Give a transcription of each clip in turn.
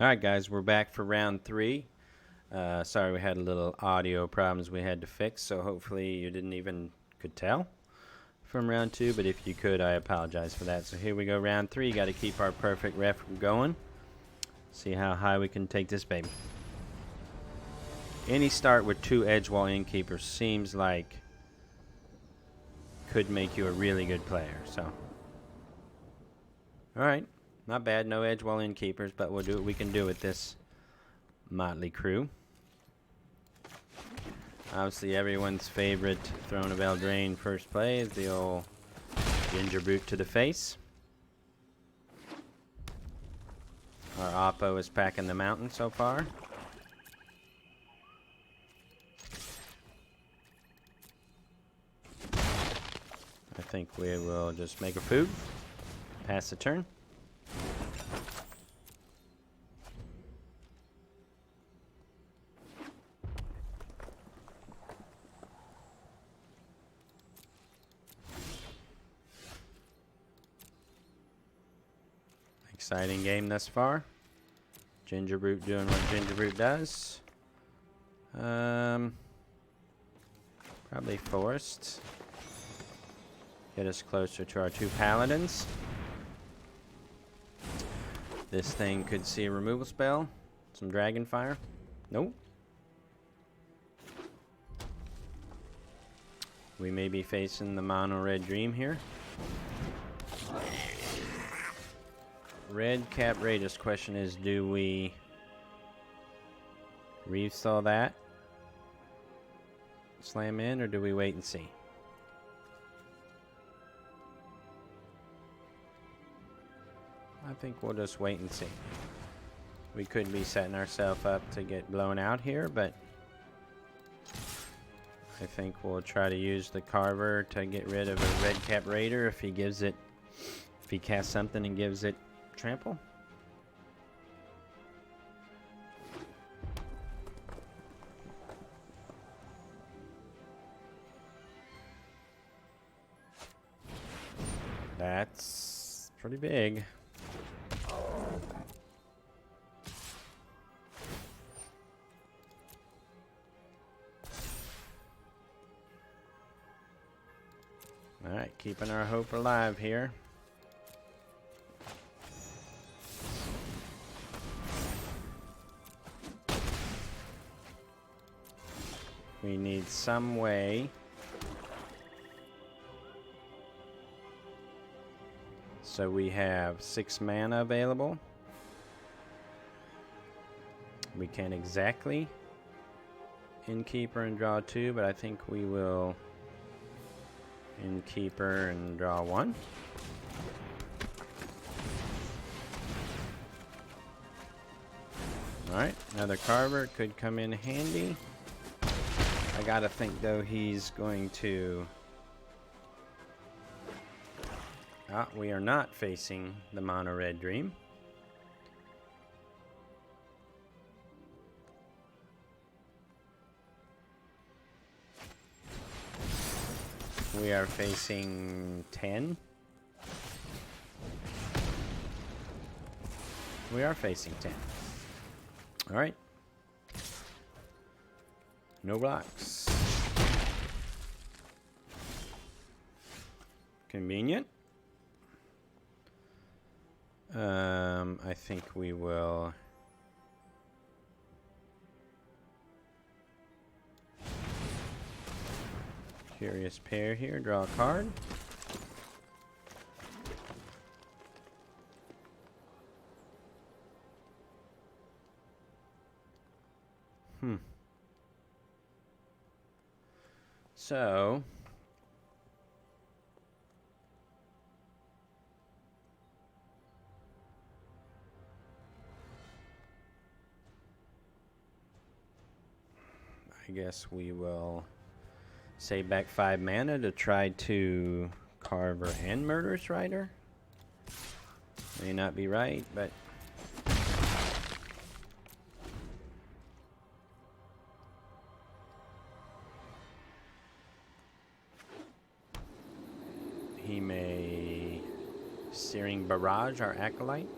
Alright guys, we're back for round 3. Sorry we had a little audio problems we had to fix, so hopefully you didn't even could tell from round 2, but if you could, I apologize for that. So here we go, round 3. Got to keep our perfect ref going. See how high we can take this baby. Any start with 2 Edgewall Innkeepers seems like could make you a really good player, so. Alright. Not bad, no Edgewall Innkeepers, but we'll do what we can do with this motley crew. Obviously, everyone's favorite Throne of Eldraine first play is the old Ginger Brute to the face. Our Oppo is packing the mountain so far. I think we will just make a food, pass the turn. Exciting game thus far. Ginger Brute doing what Ginger Brute does. Probably Forest. Get us closer to our 2 Paladins. This thing could see a removal spell. Some Dragon Fire. Nope. We may be facing the Mono Red Dream here. Red Cap Raiders. Question is, do we restall that? Slam in, or do we wait and see? I think we'll just wait and see. We could be setting ourselves up to get blown out here, but I think we'll try to use the Carver to get rid of a Red Cap Raider if he gives it, if he casts something and gives it trample. That's pretty big. Alright, keeping our hope alive here. We need some way so we have 6 mana available. We can't exactly Innkeeper and draw 2, but I think we will Innkeeper and draw 1. Alright, another Carver could come in handy. I gotta think though he's going to... we are not facing the Mono Red Dream. We are facing 10. We are facing 10. Alright. No blocks. Convenient. I think we will... Curious Pair here, draw a card. So... I guess we will save back 5 mana to try to Carver and Murderous Rider. May not be right, but he may Searing Barrage, our Acolyte.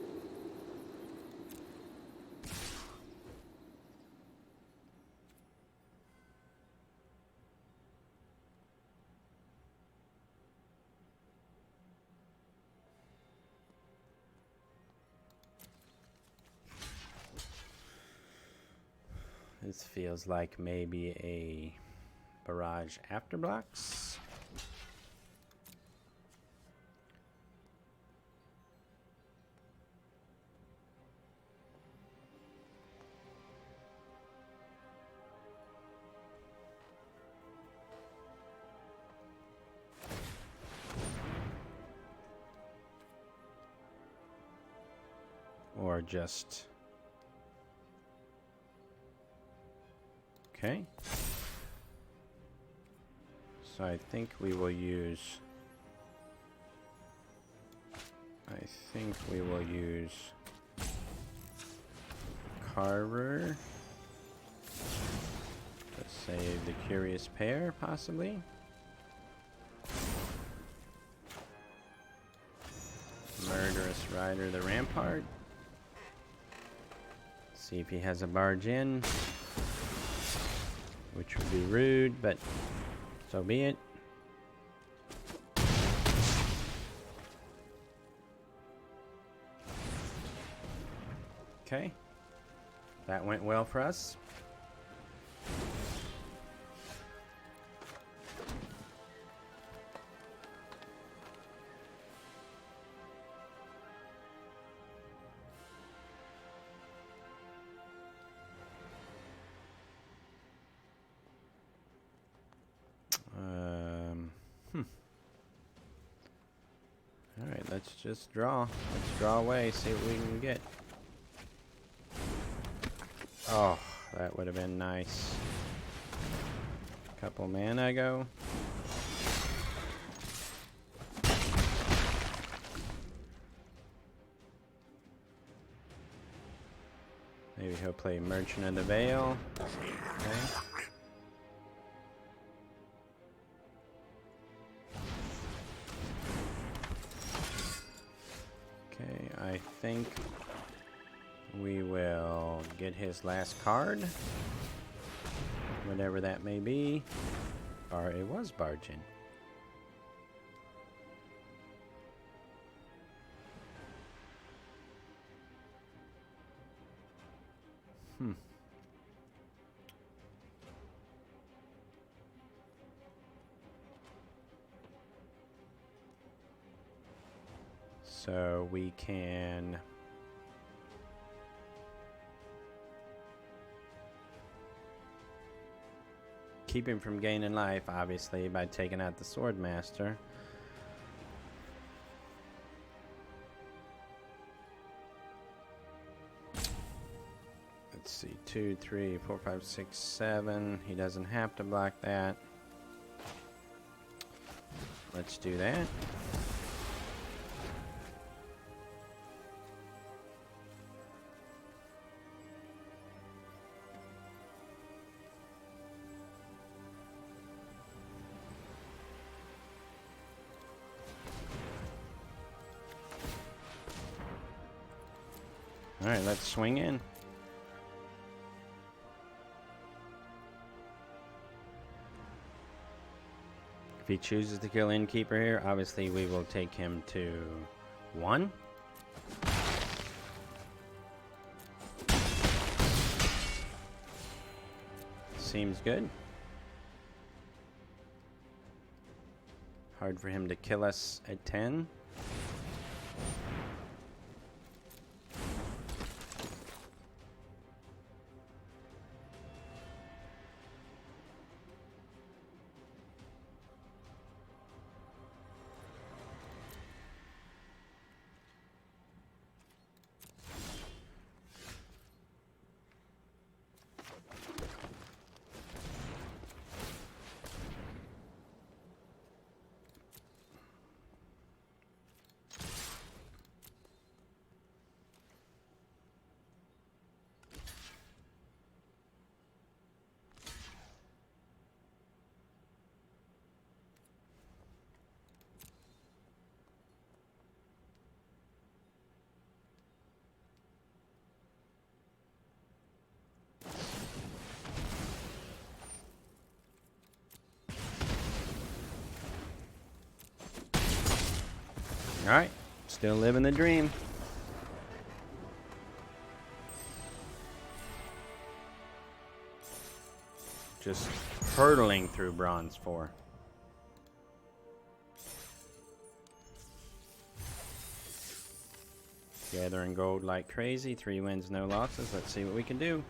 This feels like maybe a barrage afterblocks. Or just... Okay. So I think we will use... Carver to save the Curious Pair, possibly. Murderous Rider the Rampart. See if he has a barge in, which would be rude, but so be it. Okay, that went well for us. Alright, let's just draw. Let's draw away, see what we can get. Oh, that would have been nice. Couple mana ago. Maybe he'll play Merchant of the Veil. Okay. Okay, I think we will get his last card, whatever that may be. Or it was Bargain. So we can keep him from gaining life, obviously, by taking out the Swordmaster. Let's see, 2, 3, 4, 5, 6, 7. He doesn't have to block that. Let's do that. Alright, let's swing in. If he chooses to kill Innkeeper here, obviously we will take him to 1. Seems good. Hard for him to kill us at 10. Alright, still living the dream. just hurtling through bronze 4. Gathering gold like crazy. 3 wins, no losses. Let's see what we can do.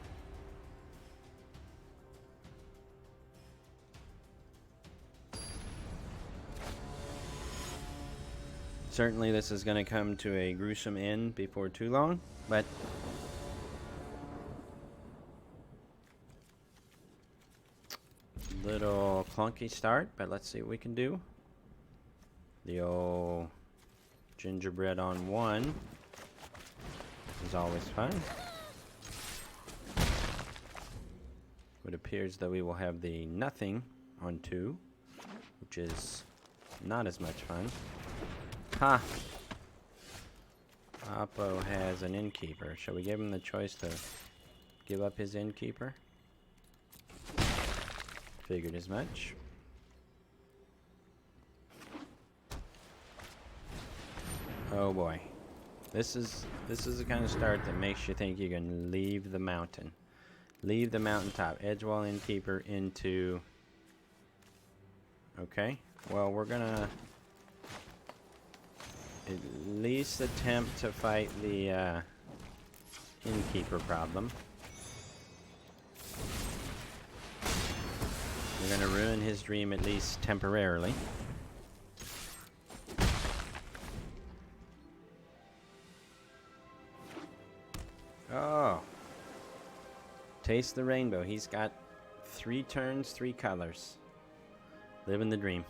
Certainly this is going to come to a gruesome end before too long, but little clunky start, but let's see what we can do. The old gingerbread on 1 is always fun. It appears that we will have the nothing on 2, which is not as much fun. Ha! Oppo has an innkeeper. Shall we give him the choice to give up his innkeeper? Figured as much. Oh boy. This is the kind of start that makes you think you can leave the mountain. Leave the mountaintop. Edgewall innkeeper into... Okay. Well, we're gonna at least attempt to fight the innkeeper problem. We're gonna ruin his dream at least temporarily. Oh. Taste the rainbow. He's got 3 turns, 3 colors. Living the dream.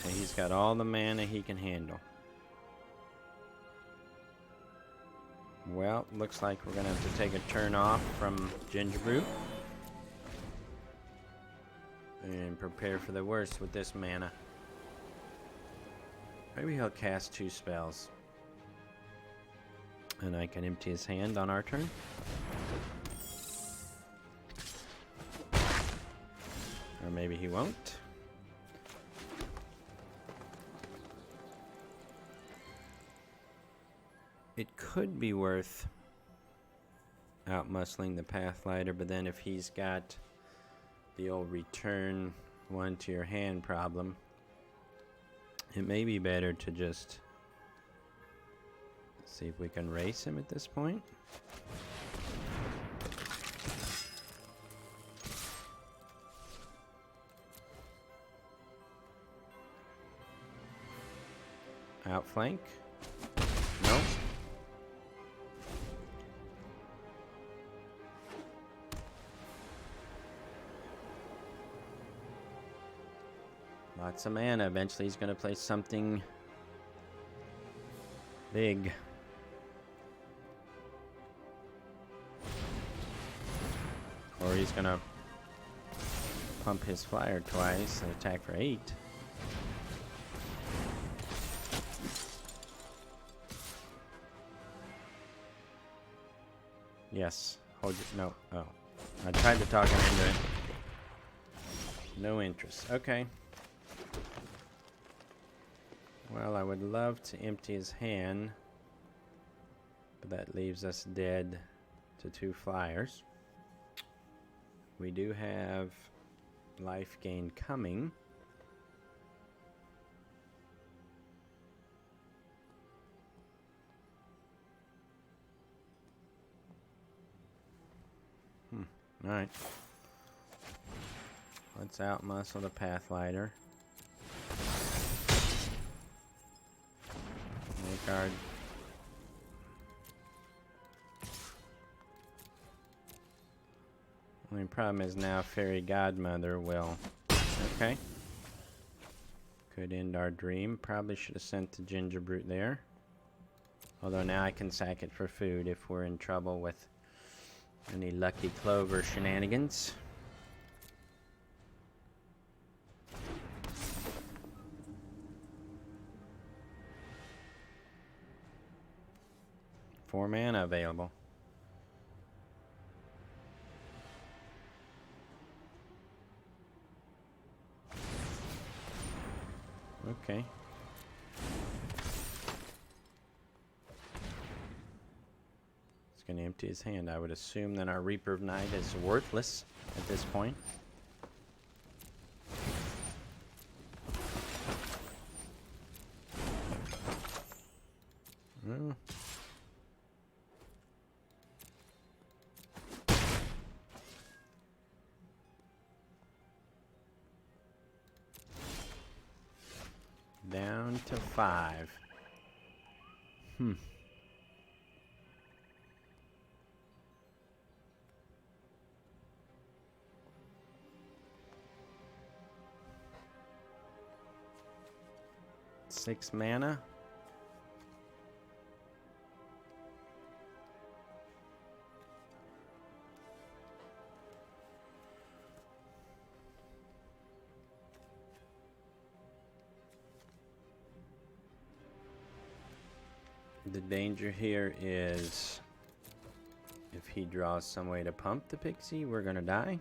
And he's got all the mana he can handle. Well, looks like we're gonna have to take a turn off from Gingerbrew. And prepare for the worst with this mana. Maybe he'll cast 2 spells. And I can empty his hand on our turn. Or maybe he won't. It could be worth outmuscling the Pathlighter, but then if he's got the old return 1 to your hand problem, it may be better to just see if we can race him at this point. Outflank. Nope. Lots of mana. Eventually he's going to play something big. Or he's going to pump his flyer twice and attack for 8. Yes. Hold it. No. Oh. I tried to talk him into it. No interest. Okay. Well, I would love to empty his hand, but that leaves us dead to 2 flyers. We do have life gain coming. Alright. Let's outmuscle the Pathlighter. Make our... Only problem is now Fairy Godmother will... Okay. Could end our dream. Probably should have sent the Gingerbrute there. Although now I can sack it for food if we're in trouble with any Lucky Clover shenanigans. Four mana available. Okay. Let's going to empty his hand. I would assume that our Reaper of Night is worthless at this point. Well, down to 5. Six mana. The danger here is if he draws some way to pump the pixie, we're gonna die.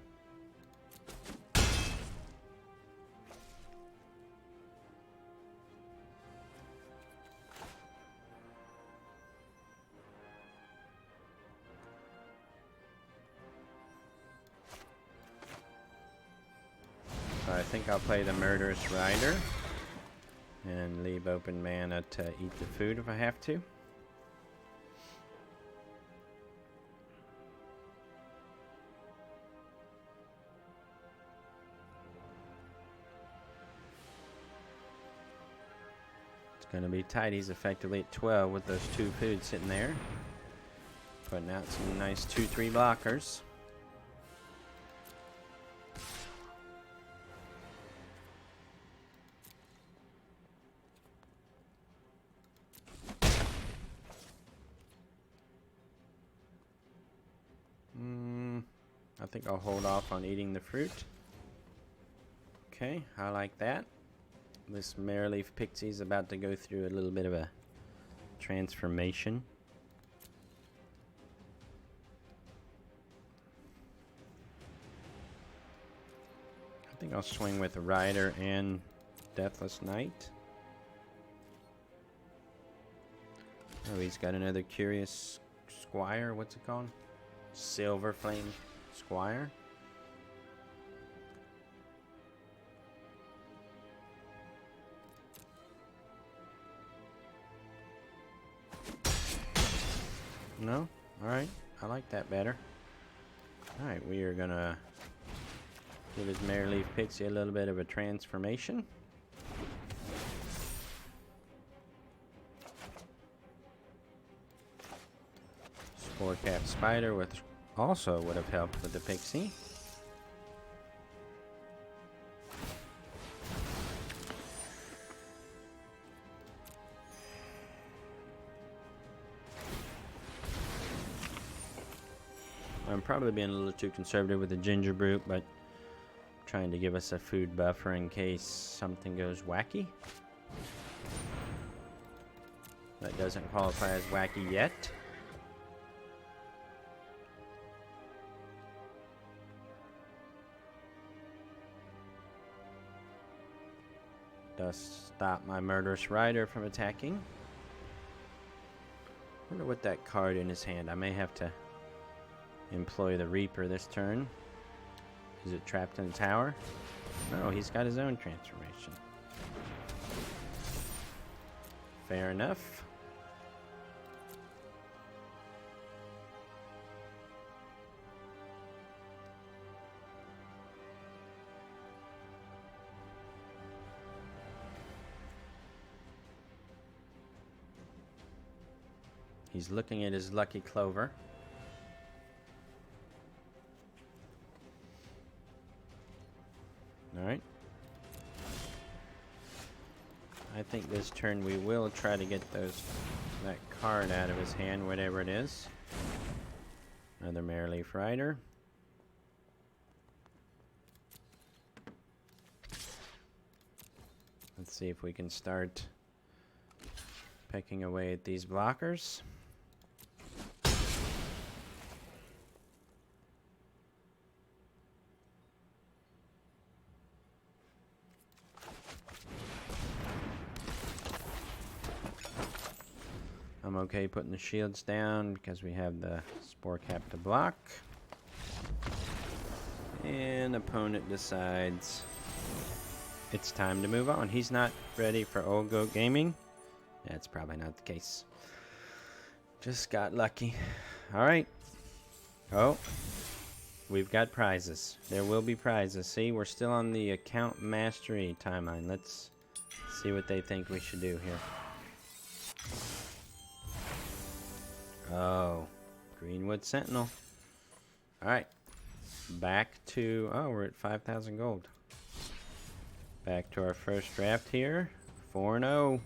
So I think I'll play the Murderous Rider and leave open mana to eat the food if I have to. It's going to be tight. He's effectively at 12 with those 2 foods sitting there. Putting out some nice 2/3 blockers. I think I'll hold off on eating the fruit. Okay, I like that. This Marrowleaf Pixie is about to go through a little bit of a transformation. I think I'll swing with Rider and Deathless Knight. Oh, he's got another Curious Squire. What's it called? Silver Flame Squire. No? Alright. I like that better. Alright, we are gonna give his Marrowleaf Pixie a little bit of a transformation. Spore-Cap Spider with also would have helped with the Pixie. I'm probably being a little too conservative with the Ginger Brute, but trying to give us a food buffer in case something goes wacky. That doesn't qualify as wacky yet. Does stop my Murderous Rider from attacking. Wonder what that card in his hand. I may have to employ the Reaper this turn. Is it trapped in the tower? No, he's got his own transformation. Fair enough. He's looking at his Lucky Clover. Alright. I think this turn we will try to get that card out of his hand, whatever it is. Another Marrowleaf Rider. Let's see if we can start pecking away at these blockers. I'm okay putting the shields down because we have the Spore Cap to block. And opponent decides it's time to move on. He's not ready for Old Goat Gaming. That's probably not the case. Just got lucky. Alright. Oh. We've got prizes. There will be prizes. See, we're still on the account mastery timeline. Let's see what they think we should do here. Oh. Greenwood Sentinel. Alright. Back to... Oh, we're at 5,000 gold. Back to our first draft here. 4-0.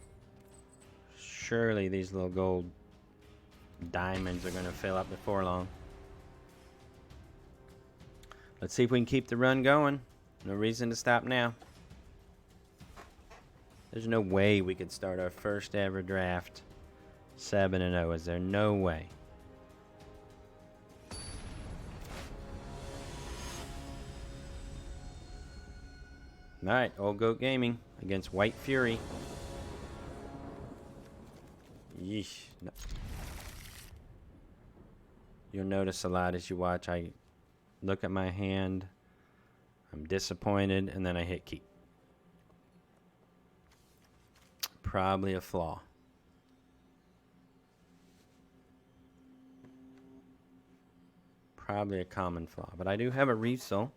Surely these little gold diamonds are going to fill up before long. Let's see if we can keep the run going. No reason to stop now. There's no way we could start our first ever draft 7-0. Is there? No way. Alright, Old Goat Gaming against White Fury. Yeesh. No. You'll notice a lot as you watch. I look at my hand, I'm disappointed, and then I hit keep. Probably a flaw. Probably a common flaw. But I do have a Reefsel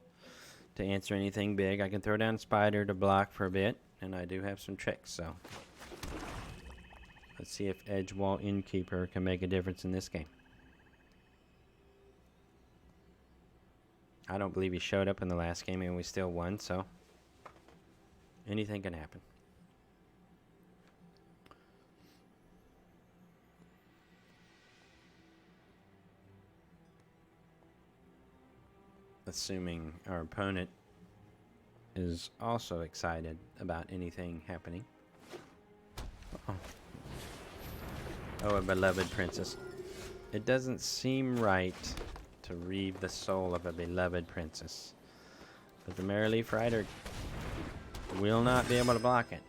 to answer anything big. I can throw down Spider to block for a bit, and I do have some tricks, so let's see if Edgewall Innkeeper can make a difference in this game. I don't believe he showed up in the last game and we still won, so anything can happen. Assuming our opponent is also excited about anything happening. Oh, a beloved princess. It doesn't seem right to reave the soul of a beloved princess, but the Merryleaf Rider will not be able to block it.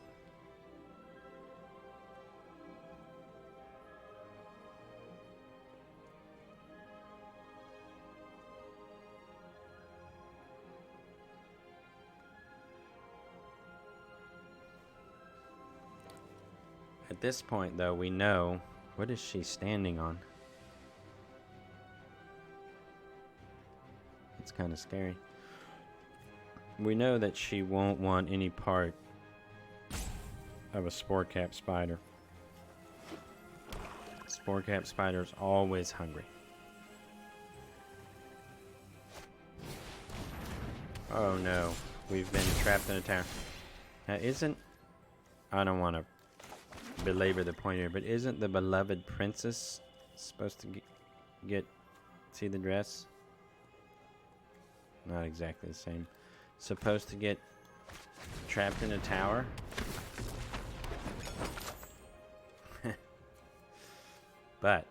At this point, though, we know... What is she standing on? It's kind of scary. We know that she won't want any part of a Spore Cap Spider. Spore Cap Spider's always hungry. Oh no, we've been trapped in a tower. Now isn't... I don't want to belabor the point here, but isn't the beloved princess supposed to get see the dress? Not exactly the same. Supposed to get trapped in a tower? But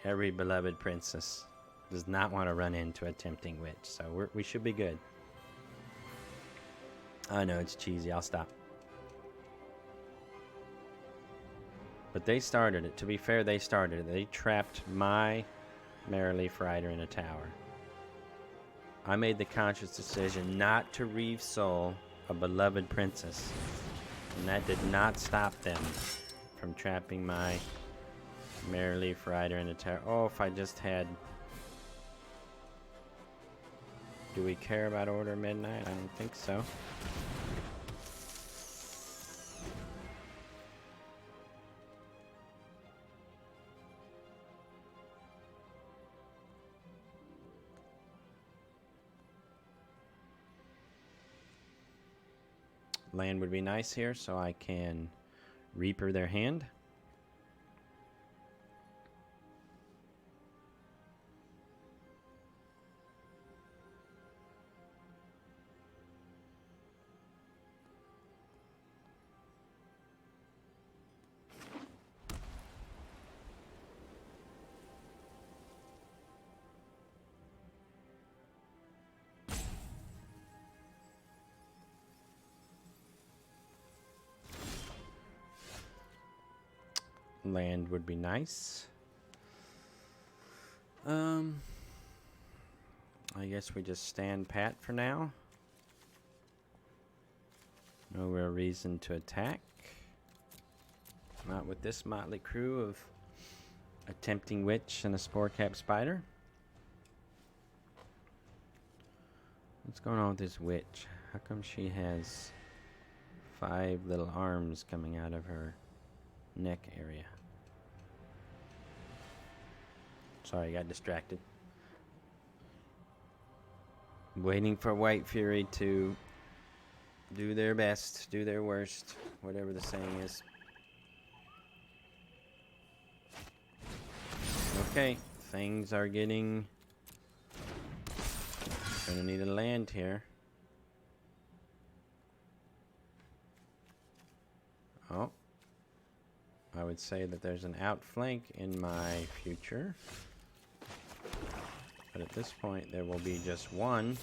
every beloved princess does not want to run into a tempting witch, so we should be good. I know it's cheesy, I'll stop. But they started it. To be fair, they started it. They trapped my Merryleaf Rider in a tower. I made the conscious decision not to reave soul a beloved princess. And that did not stop them from trapping my Merryleaf Rider in a tower. Oh, if I just had... Do we care about Order Midnight? I don't think so. Land would be nice here, so I can Reaper their hand. land would be nice. I guess we just stand pat for now. No real reason to attack. Not with this motley crew of a tempting witch and a spore cap spider. What's going on with this witch? How come she has 5 little arms coming out of her neck area? Sorry, I got distracted. Waiting for White Fury to do their best, do their worst, whatever the saying is. Okay, things are getting... Gonna need a land here. Oh. I would say that there's an outflank in my future. But at this point, there will be just one.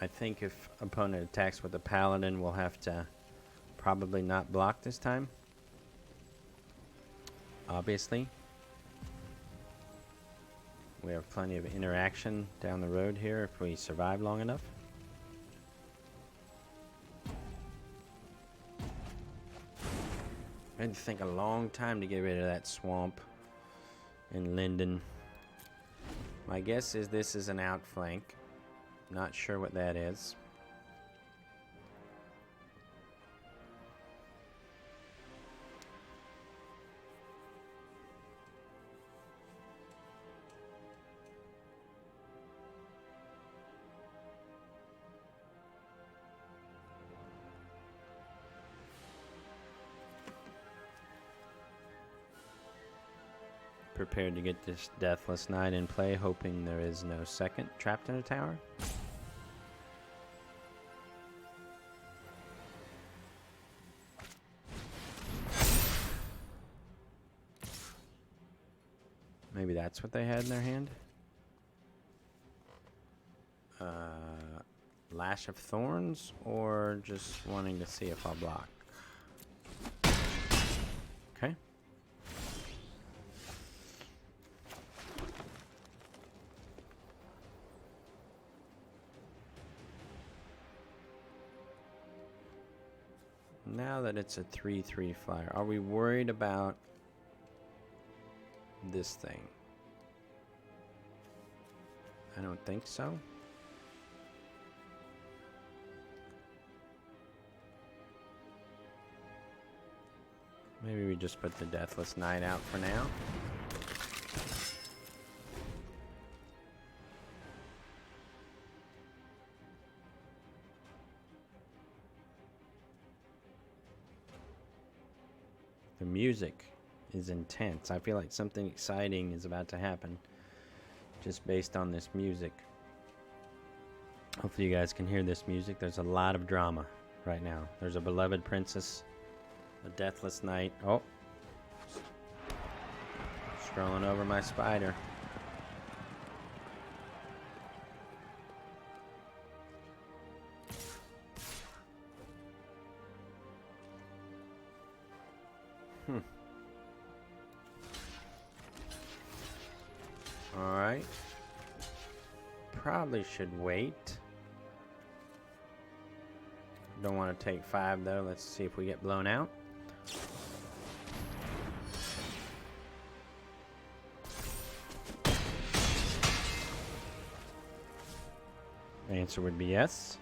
I think if opponent attacks with a paladin, we'll have to probably not block this time. Obviously. We have plenty of interaction down the road here if we survive long enough. I had to think a long time to get rid of that swamp in Linden. My guess is this is an outflank. Not sure what that is. Prepared to get this Deathless Knight in play, hoping there is no second trapped in a tower. Maybe that's what they had in their hand. Lash of Thorns, or just wanting to see if I'll block. Okay. Now that it's a 3/3 flyer, are we worried about this thing? I don't think so. Maybe we just put the Deathless Knight out for now. The music is intense. I feel like something exciting is about to happen just based on this music. Hopefully you guys can hear this music. There's a lot of drama right now. There's a beloved princess, a Deathless Knight. Oh, scrolling over my spider. Alright. Probably should wait. Don't want to take 5 though. Let's see if we get blown out. The answer would be yes.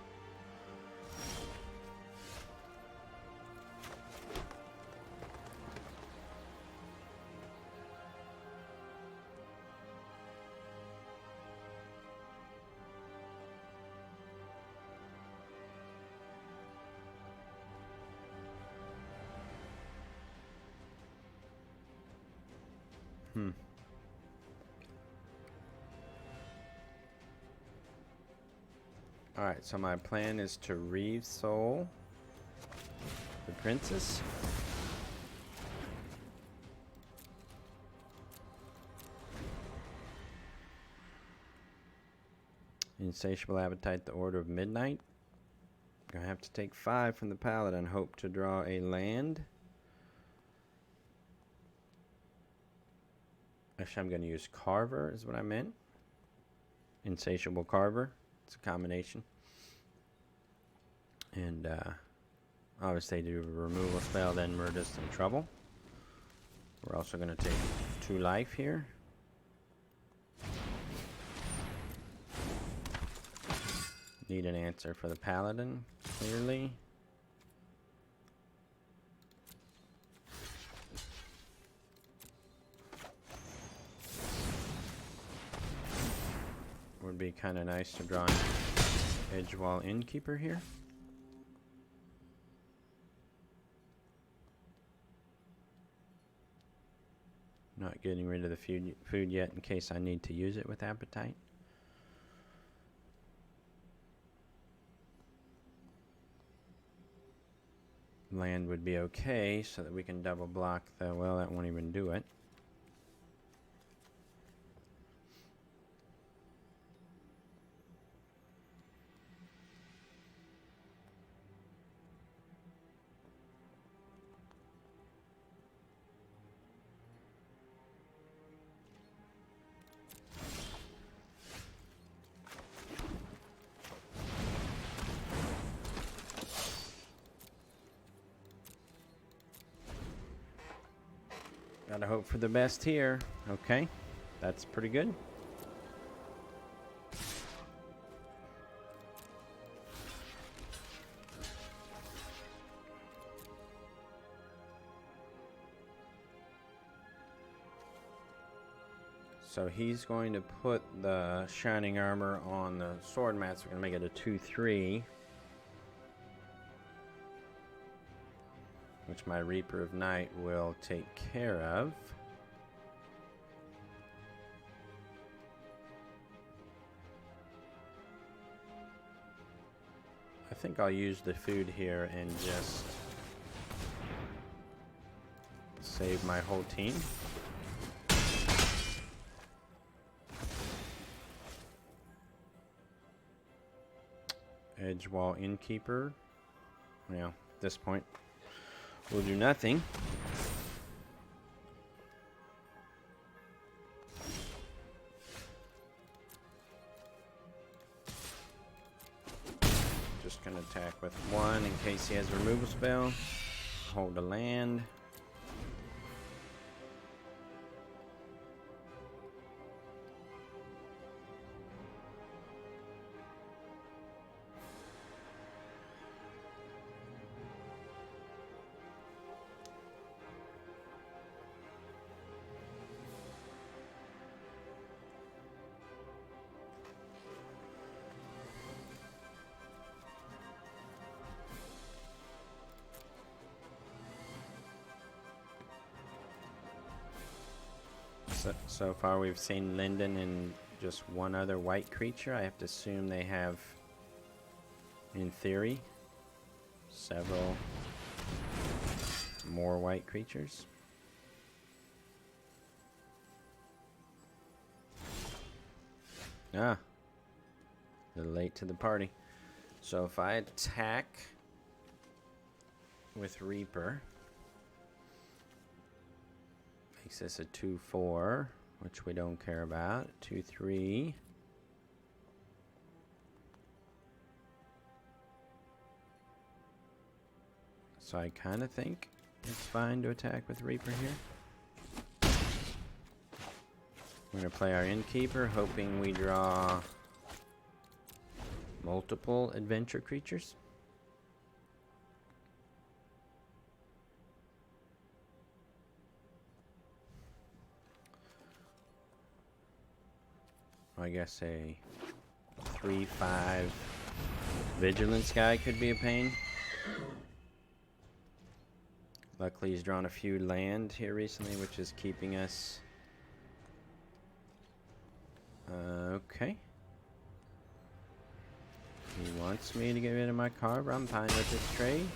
Alright, so my plan is to Reeve Soul the princess. Insatiable Appetite, the Order of Midnight. Gonna have to take 5 from the Paladin. Hope to draw a land. Actually, I'm gonna use Carver, is what I meant. Insatiable Carver. It's a combination. And obviously, do a removal spell, then we're just in trouble. We're also gonna take 2 life here. Need an answer for the Paladin, clearly. Would be kind of nice to draw an Edgewall Innkeeper here. Not getting rid of the food yet in case I need to use it with Appetite. Land would be okay so that we can double block the, well, that won't even do it. Gotta hope for the best here. Okay, that's pretty good. So he's going to put the Shining Armor on the Sword Mat, so we're gonna make it a 2/3. Which my Reaper of Night will take care of. I think I'll use the food here and just save my whole team. Edgewall Innkeeper. Well, at this point, we'll do nothing. Just gonna attack with 1 in case he has a removal spell. Hold the land. So far we've seen Linden and just 1 other white creature. I have to assume they have, in theory, several more white creatures. Ah, a little late to the party. So if I attack with Reaper, makes this a 2/4, which we don't care about. 2/3. So I kind of think it's fine to attack with Reaper here. We're going to play our Innkeeper, hoping we draw multiple adventure creatures. I guess a 3/5 Vigilance guy could be a pain. Luckily he's drawn a few land here recently, which is keeping us okay. He wants me to get rid of my carver. I'm fine with this trade.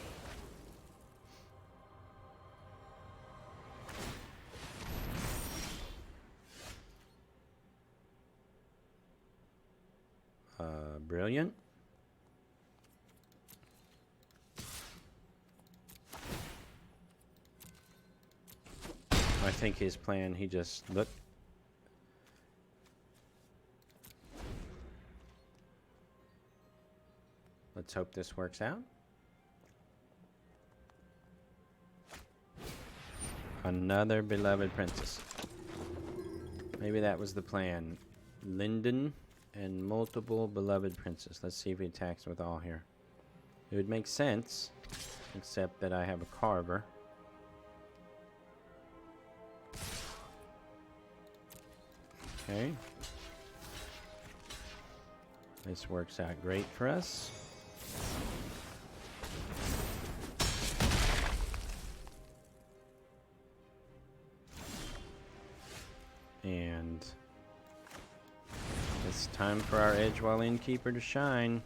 Brilliant. I think his plan, he just looked. Let's hope this works out. Another beloved princess. Maybe that was the plan. Linden and multiple beloved princess. Let's see if he attacks with all here. It would make sense, except that I have a carver. Okay. This works out great for us. And it's time for our Edgewall Innkeeper to shine.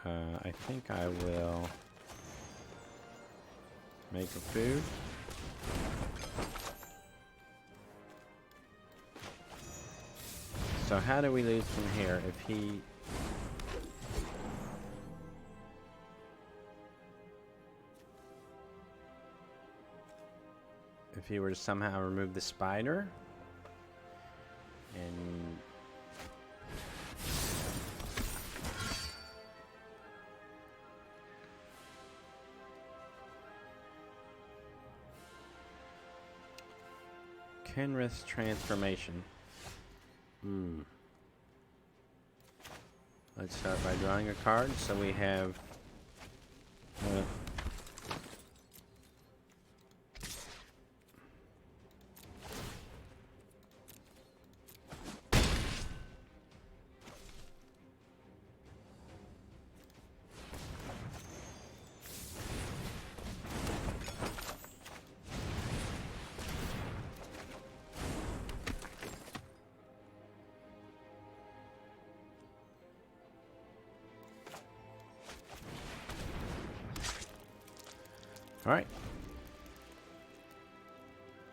I think I will make a food. So how do we lose from here? If he were to somehow remove the spider and Kenrith's transformation. Let's start by drawing a card. So we have Alright.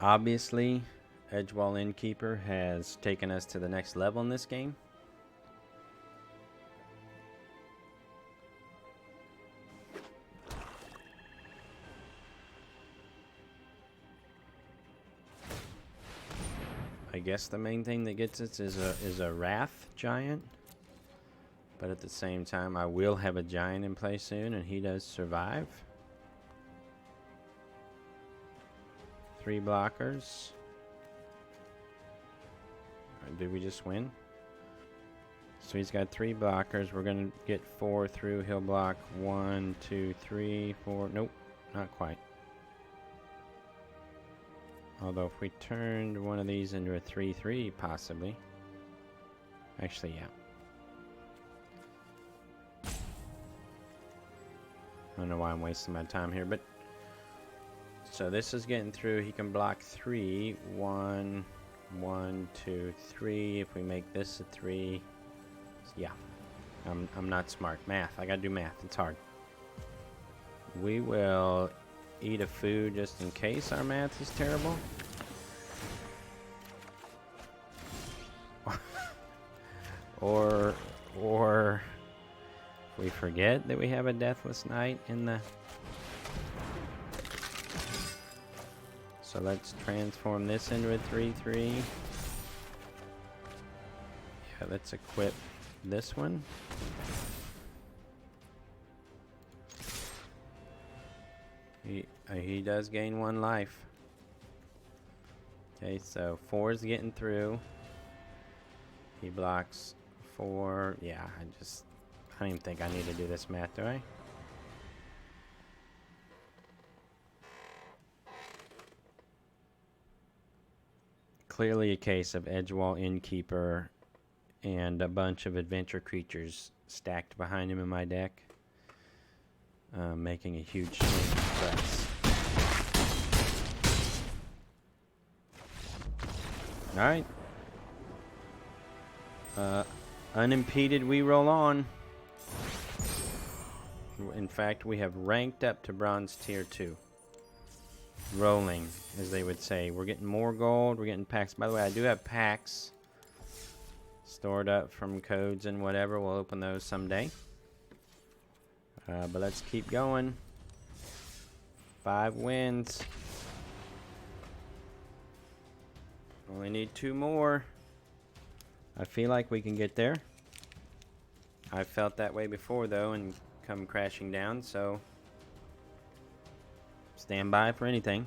Obviously, Edgewall Innkeeper has taken us to the next level in this game. I guess the main thing that gets us is a Wrath Giant. But at the same time, I will have a Giant in play soon, and he does survive. 3 blockers. Did we just win? So he's got 3 blockers. We're gonna get 4 through. He'll block 1, 2, 3, 4. Nope, not quite. Although if we turned one of these into a 3/3, possibly. Actually, yeah. I don't know why I'm wasting my time here, but so this is getting through. He can block 3. 1, 1, 2, 3. If we make this a 3, yeah. I'm not smart. Math. I gotta do math. It's hard. We will eat a food just in case our math is terrible. or we forget that we have a Deathless Knight in the. So let's transform this into a 3/3. Yeah, let's equip this one. He does gain 1 life. Okay, so 4 is getting through. He blocks 4. Yeah, I don't even think I need to do this math, do I? Clearly a case of Edgewall Innkeeper and a bunch of adventure creatures stacked behind him in my deck, making a huge swing for us. Alright. Unimpeded, we roll on. In fact, we have ranked up to bronze tier 2. Rolling, as they would say. We're getting more gold. We're getting packs. By the way, I do have packs stored up from codes and whatever. We'll open those someday. But let's keep going. 5 wins. Only need 2 more. I feel like we can get there. I felt that way before, though, and come crashing down, so stand by for anything.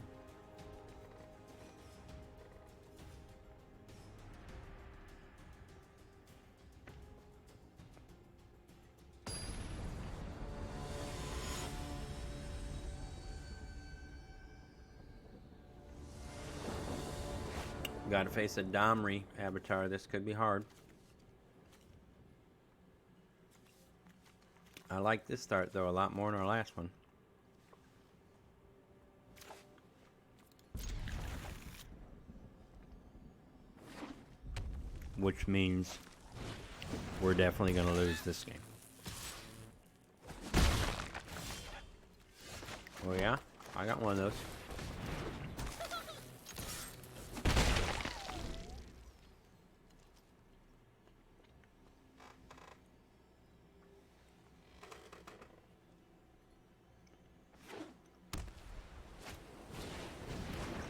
Gotta face a Domri avatar. This could be hard. I like this start, though, a lot more than our last one. Which means we're definitely going to lose this game. Oh, yeah? I got one of those.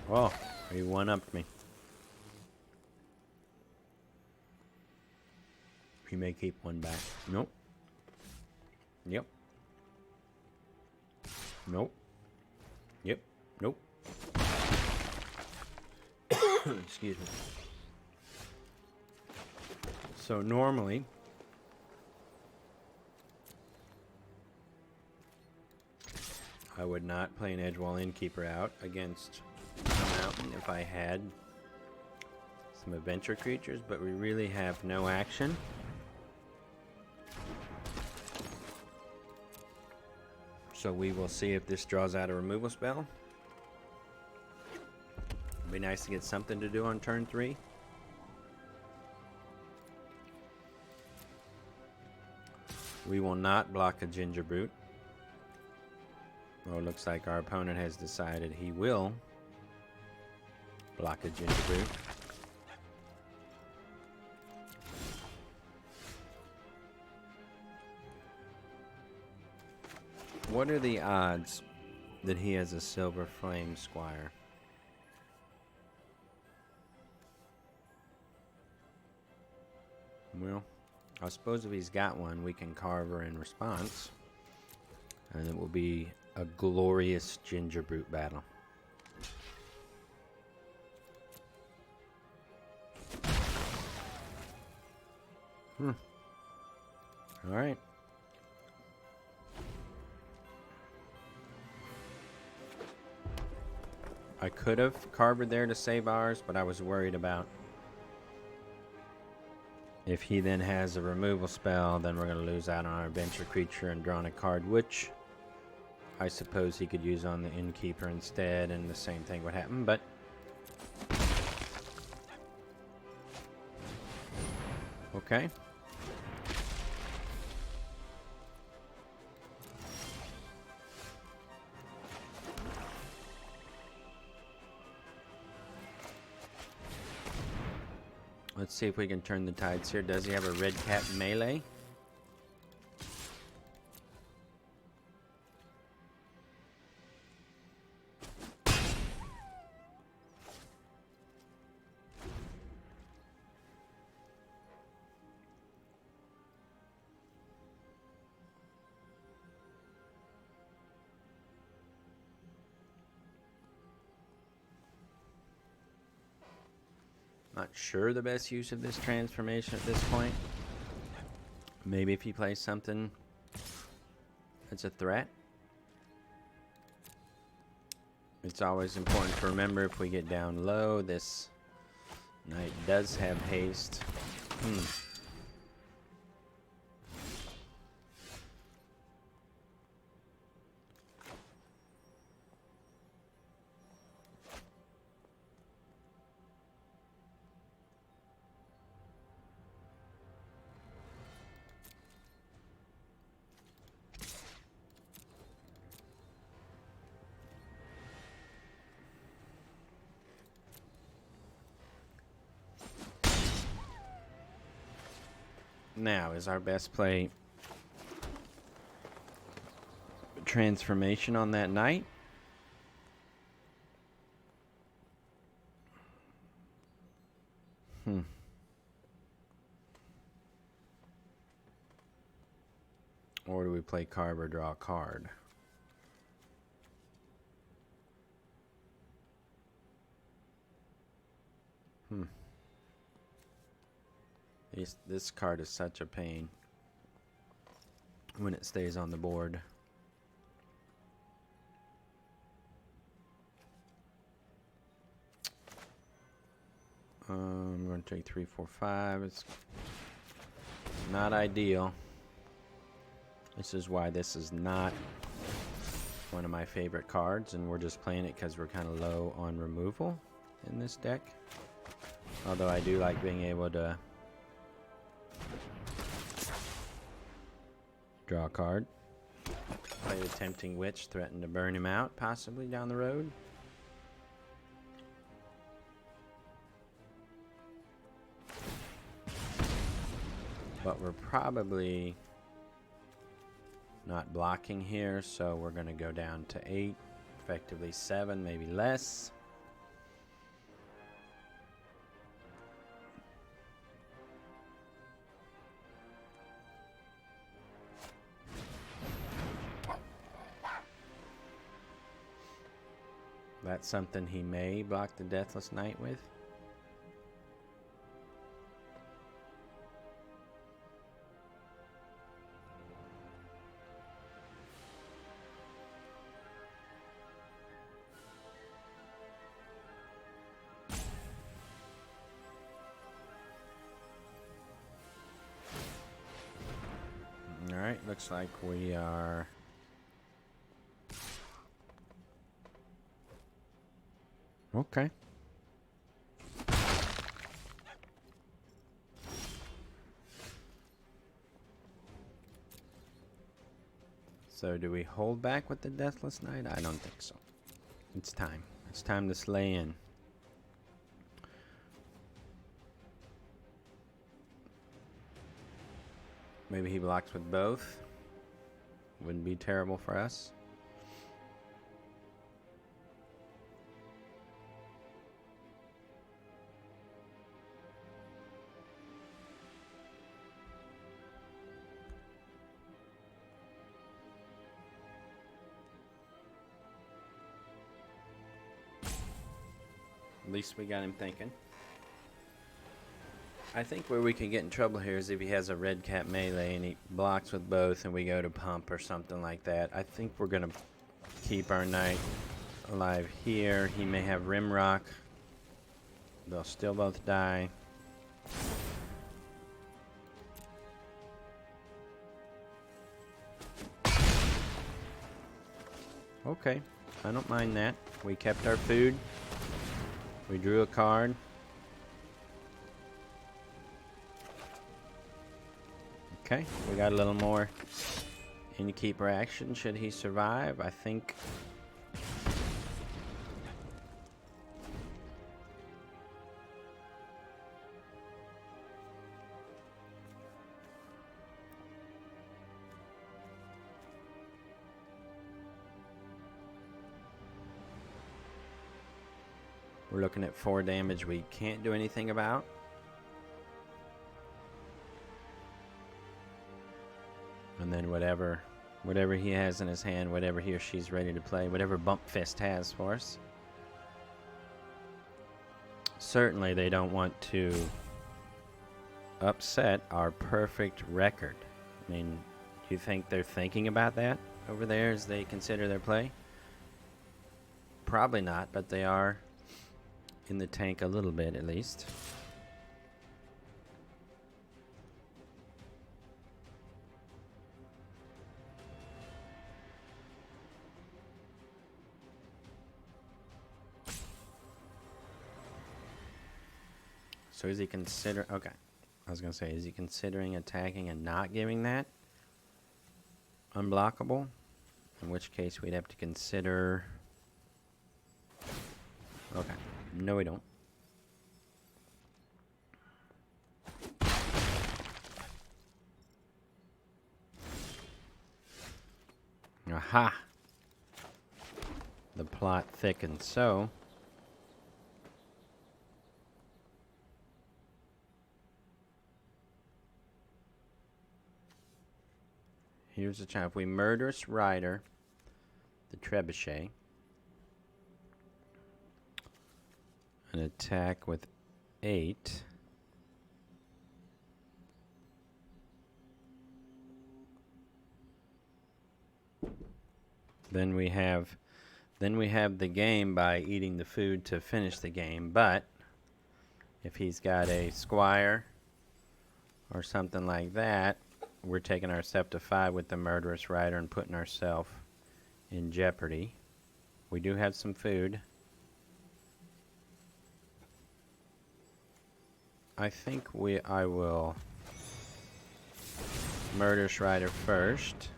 Oh, he one-upped me. He may keep one back. Nope. Yep. Nope. Yep. Nope. Excuse me. So normally, I would not play an Edgewall Innkeeper out against a mountain if I had some adventure creatures, but we really have no action. So we will see if this draws out a removal spell. It'd be nice to get something to do on turn 3. We will not block a Ginger Brute. Well, it looks like our opponent has decided he will block a Ginger Brute. What are the odds that he has a Silver Flame Squire? Well, I suppose if he's got one, we can carve her in response. And it will be a glorious Ginger Brute battle. Alright. I could have carved there to save ours, but I was worried about if he then has a removal spell, then we're going to lose out on our adventure creature and draw a card, which I suppose he could use on the Innkeeper instead, and the same thing would happen, but okay. Let's see if we can turn the tides here. Does he have a red cap melee? Not sure the best use of this transformation at this point. Maybe if he plays something that's a threat. It's always important to remember if we get down low, this knight does have haste. Now, is our best play transformation on that night? Or do we play Carver, draw a card? This card is such a pain when it stays on the board. I'm going to take 3, 4, 5. It's not ideal. This is why this is not one of my favorite cards, and we're just playing it because we're kind of low on removal in this deck. Although I do like being able to draw a card. Play the Tempting Witch, threaten to burn him out, possibly down the road. But we're probably not blocking here, so we're going to go down to 8, effectively 7, maybe less. That's something he may block the Deathless Knight with. Alright, looks like we are okay. So do we hold back with the Deathless Knight? I don't think so. It's time. It's time to slay in. Maybe he blocks with both. Wouldn't be terrible for us. At least we got him thinking. I think where we can get in trouble here is if he has a red cap melee and he blocks with both and we go to pump or something like that. I think we're going to keep our knight alive here. He may have Rimrock. They'll still both die. Okay, I don't mind that. We kept our food. We drew a card. Okay, we got a little more innkeeper action should he survive, I think. We're looking at 4 damage we can't do anything about. And then whatever he has in his hand, whatever he or she's ready to play, whatever Bump Fist has for us. Certainly they don't want to upset our perfect record. I mean, do you think they're thinking about that over there as they consider their play? Probably not, but they are in the tank a little bit at least. So is he consider? Okay, I was gonna say, is he considering attacking and not giving that unblockable? In which case we'd have to consider. Okay, no, we don't. Ha! The plot thickens. So, here's the chance. If we Murderous Rider the Trebuchet, an attack with 8. Then we have the game by eating the food to finish the game. But if he's got a Squire or something like that, we're taking ourselves to 5 with the Murderous Rider and putting ourselves in jeopardy. We do have some food. I think I will Murderous Rider first.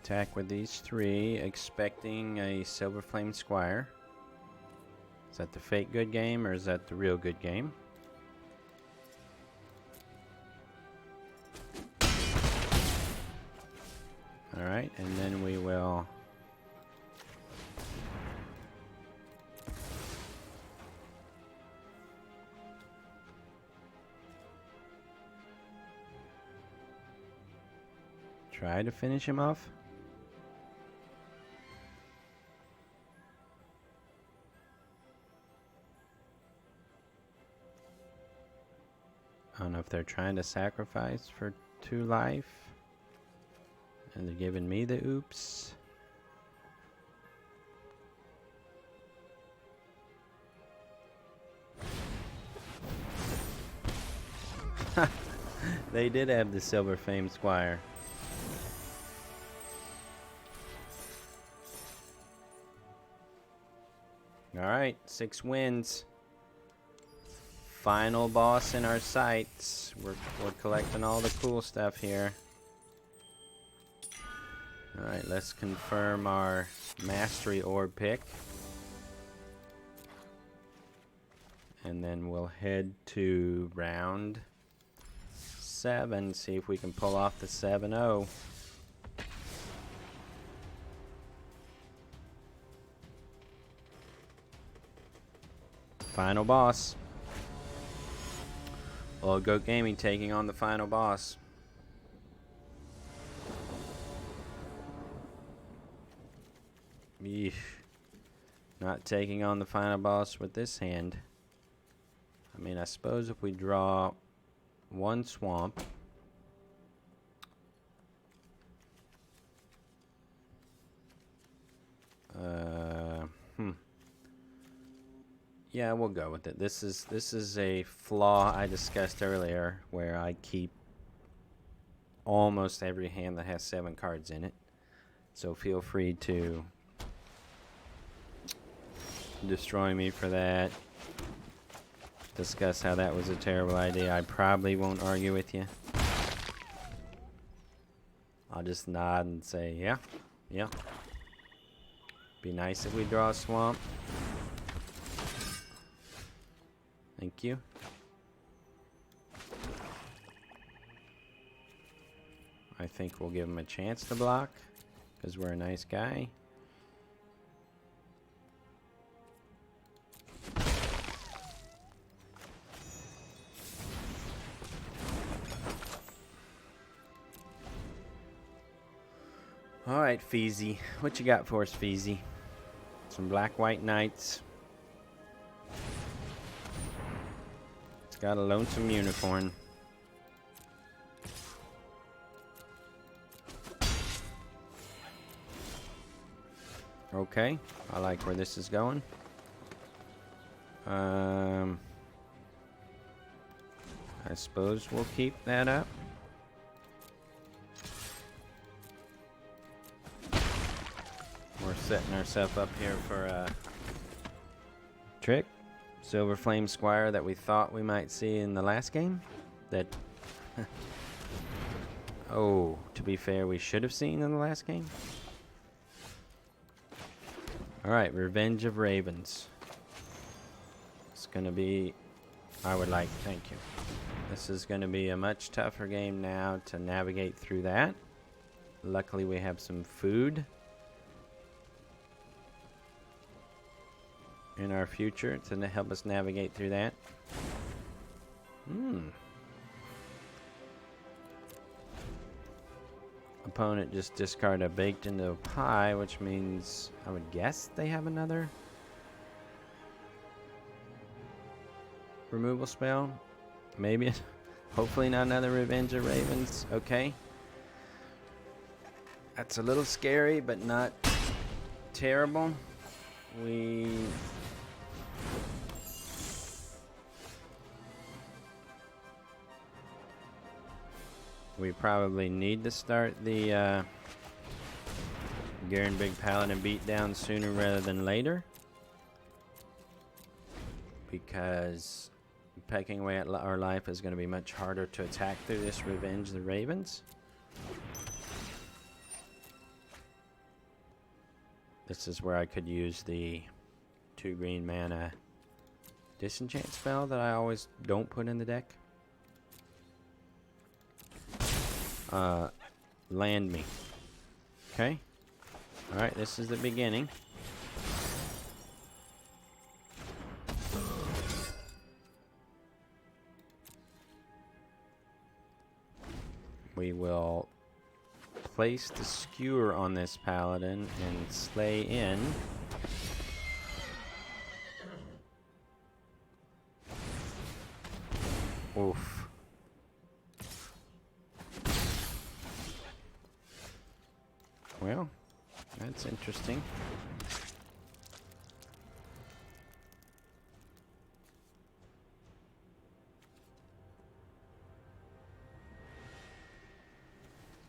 Attack with these 3, expecting a Silver Flame Squire. Is that the fake good game or is that the real good game? Alright, and then we will try to finish him off. I don't know if they're trying to sacrifice for 2 life. And they're giving me the oops. They did have the Silver Flame Squire. Alright, 6 wins. Final boss in our sights. We're collecting all the cool stuff here. Alright, let's confirm our Mastery Orb pick. And then we'll head to round 7. See if we can pull off the 7-0. Final boss. Old Goat Gaming taking on the final boss. Yeesh. Not taking on the final boss with this hand. I mean, I suppose if we draw 1 swamp. Yeah, we'll go with it. This is a flaw I discussed earlier where I keep almost every hand that has 7 cards in it. So feel free to destroy me for that. Discuss how that was a terrible idea. I probably won't argue with you. I'll just nod and say, yeah. Be nice if we draw a swamp. Thank you. I think we'll give him a chance to block because we're a nice guy. Alright, Feezy. What you got for us, Feezy? Some black-white knights. It's got a lonesome unicorn. Okay, I like where this is going. I suppose we'll keep that up. setting ourselves up here for a trick. Silver Flame Squire that we thought we might see in the last game. That, oh, to be fair, we should have seen in the last game. Alright, Revenge of Ravens. It's going to be, thank you. This is going to be a much tougher game now to navigate through that. Luckily we have some food in our future to help us navigate through that. Opponent just discarded a baked into a pie, which means I would guess they have another removal spell. Maybe. Hopefully not another Revenge of Ravens. Okay. That's a little scary, but not terrible. We probably need to start the Garen Big Paladin beatdown sooner rather than later, because pecking away at our life is going to be much harder to attack through this Revenge the Ravens. This is where I could use the 2 green mana disenchant spell that I always don't put in the deck. Land me. Okay. Alright, this is the beginning. We will place the skewer on this paladin and slay in. Oof. Well, that's interesting.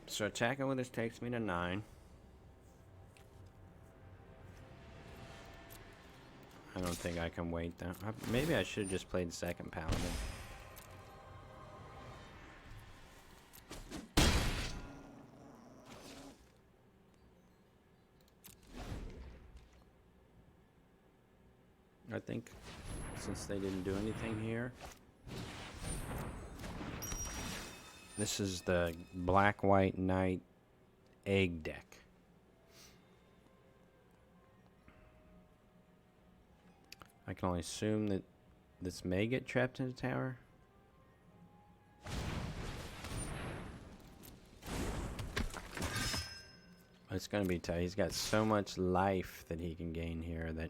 So attacking with this takes me to 9. I don't think I can wait though. Maybe I should have just played the second paladin. I think since they didn't do anything here. This is the Black White Knight egg deck. I can only assume that this may get trapped in a tower. It's going to be tight. He's got so much life that he can gain here that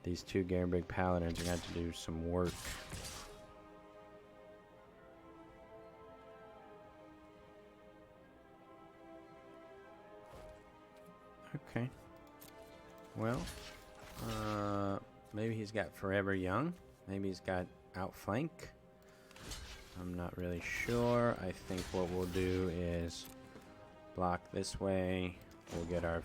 these 2 Garambig Paladins are going to have to do some work. Okay. Well, maybe he's got Forever Young. Maybe he's got Outflank. I'm not really sure. I think what we'll do is block this way. We'll get our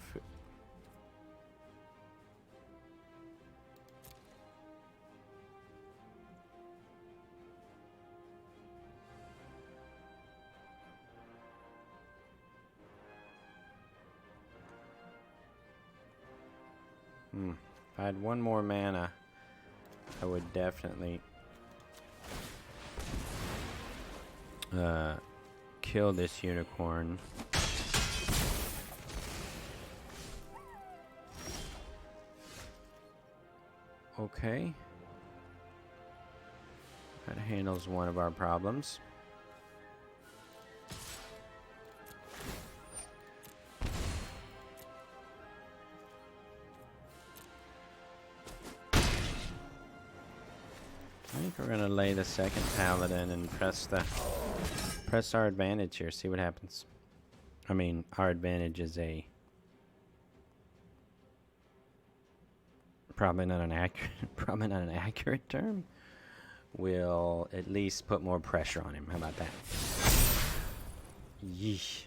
If I had 1 more mana, I would definitely kill this unicorn. Okay. That handles one of our problems. I think we're gonna lay the second paladin and press our advantage here. See what happens. I mean, our advantage is probably not an accurate term. We'll at least put more pressure on him. How about that? Yeesh.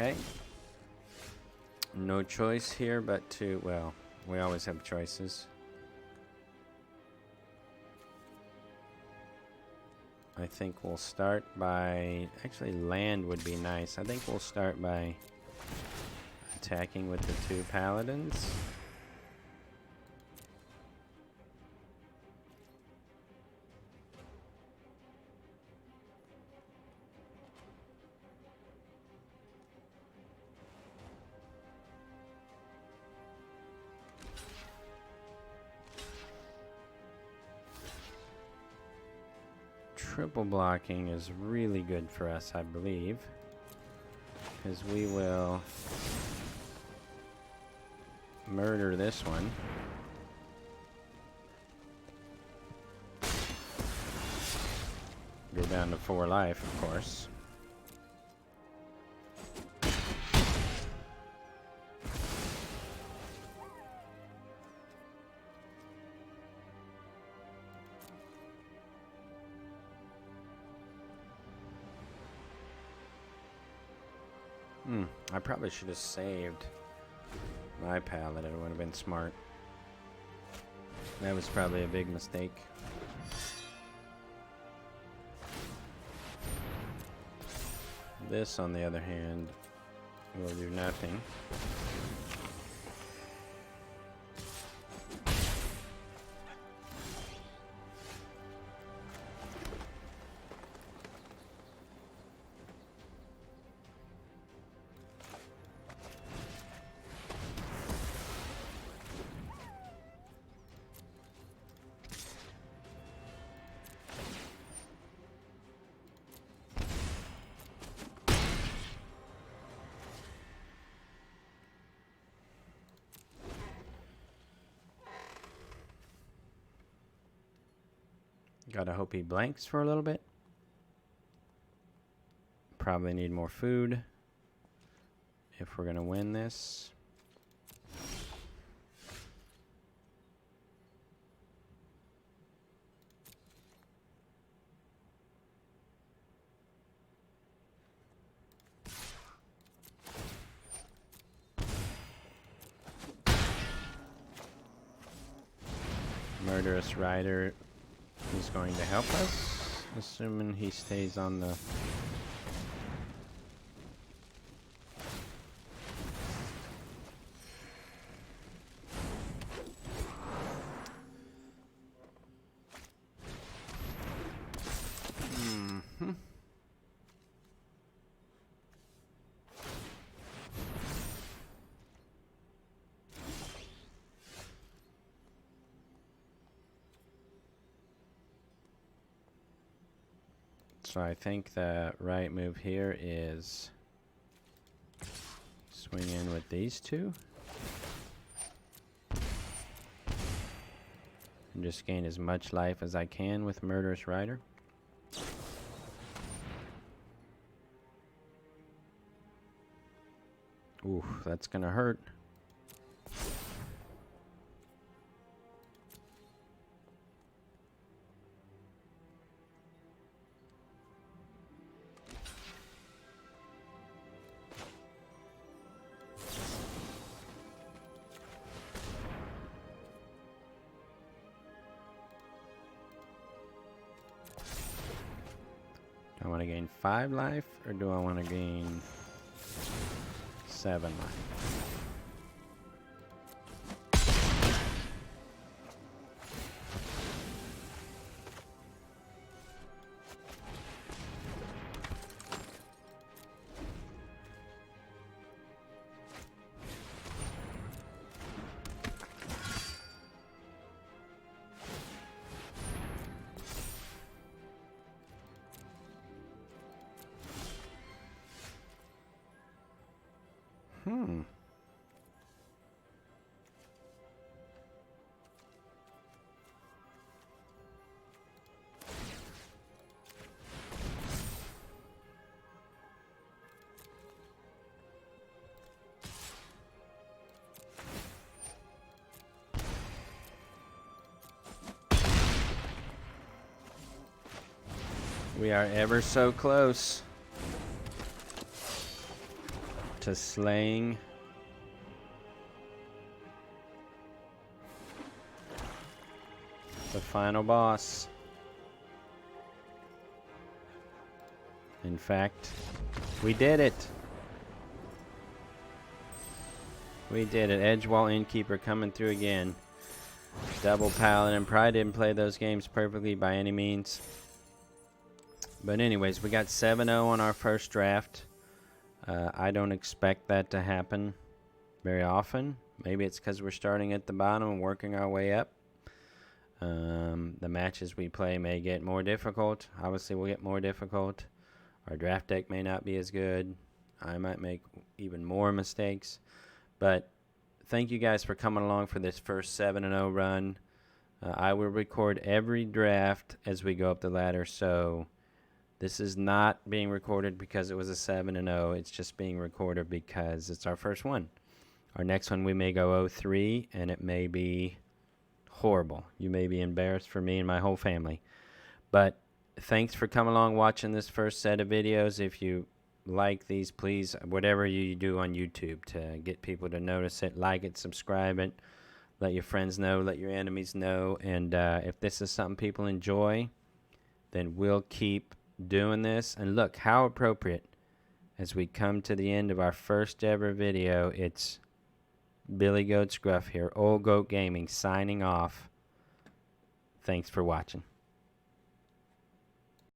Okay. No choice here but to, well, we always have choices. I think we'll start by, actually land would be nice. I think we'll start by attacking with the 2 paladins. Triple blocking is really good for us, I believe, because we will murder this one. Go down to 4 life, of course. I probably should have saved my paladin. It would have been smart. That was probably a big mistake. This, on the other hand, will do nothing. Gotta hope he blanks for a little bit. Probably need more food if we're gonna win this. Murderous Rider is going to help us, assuming he stays on the... So I think the right move here is swing in with these 2 and just gain as much life as I can with Murderous Rider. Ooh, that's gonna hurt. Do I want to gain 5 life, or do I want to gain 7 life? We are ever so close. to slaying. The final boss. In fact, we did it. We did it. Edgewall Innkeeper coming through again. Double Paladin. Probably didn't play those games perfectly by any means. But anyways, we got 7-0 on our first draft. I don't expect that to happen very often. Maybe it's because we're starting at the bottom and working our way up. The matches we play may get more difficult. Obviously, we'll get more difficult. Our draft deck may not be as good. I might make even more mistakes. But thank you guys for coming along for this first 7-0 run. I will record every draft as we go up the ladder. So this is not being recorded because it was a 7-0. It's just being recorded because it's our first one. Our next one we may go 0-3, and it may be horrible. You may be embarrassed for me and my whole family. But thanks for coming along watching this first set of videos. If you like these, please, whatever you do on YouTube to get people to notice it, like it, subscribe it, let your friends know, let your enemies know. And if this is something people enjoy, then we'll keep doing this. And look how appropriate as we come to the end of our first ever video. It's Billy Goat Scruff here, Old Goat Gaming, signing off. Thanks for watching.